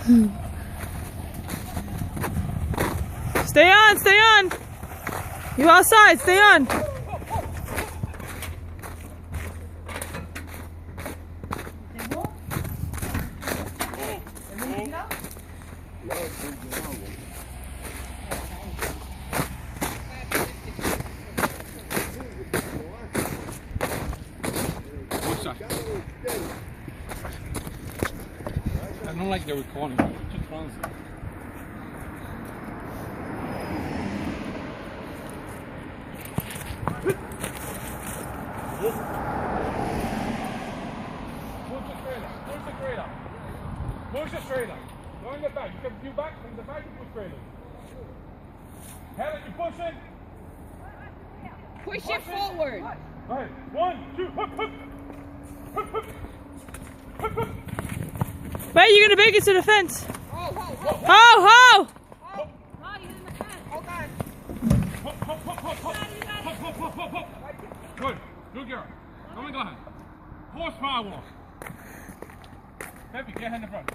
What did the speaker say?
Stay on, stay on. You outside, stay on. I don't like the recording. Just runs. Push it straight up. Go in the back. You can back from the back and push straight up. Helen, you push it. Push it forward. All right. 1, 2, hup, hup. Hup, hup. Hup, hup. Wait, you're gonna make it to the fence. Ho, ho, ho. Ho, ho! Oh, no, you're in the fence. Hold on. Hop, hop, hop, hop, hop. Hop, hop, hop, hop, hop. Good. Good girl. Come on, go ahead. Horsepower. Heavy, get in the front.